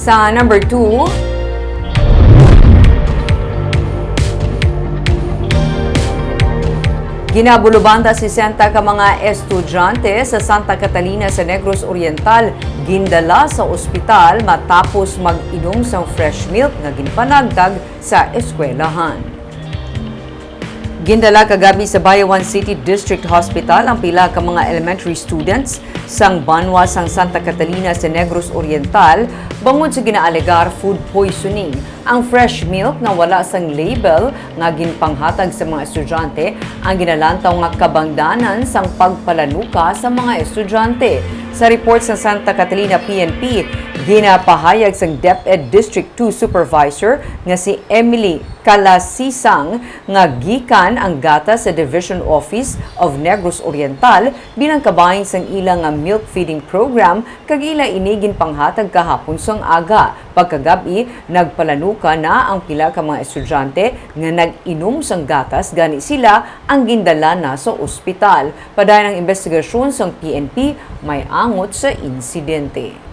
Sa number 2, ginabulubanta 60 ka mga estudyante sa Santa Catalina sa Negros Oriental, gindala sa ospital matapos mag-inom sang fresh milk nga ginpanagtag sa eskwelahan. Gindala kagabi sa Bayawan City District Hospital ang pila ka mga elementary students sang banwa sang Santa Catalina sa Negros Oriental bangod sa ginaalegar food poisoning. Ang fresh milk na wala sang label nga ginpanghatag sa mga estudyante ang ginalantaw nga kabangdanan sang pagpalanuka sa mga estudyante. Sa report sa Santa Catalina PNP, ginapahayag sang DepEd District 2 Supervisor nga si Emily Kalasisang nga gikan ang gata sa Division Office of Negros Oriental bilang kabahin sang ilang milk feeding program kag ila inigin panghatag kahapon sang aga. Pagkagabi, nagpalanuka na ang pila ka mga estudyante nga nag-inom sang gatas gani sila ang gindala na sa ospital. Padayon ang investigasyon sang PNP may angot sa insidente.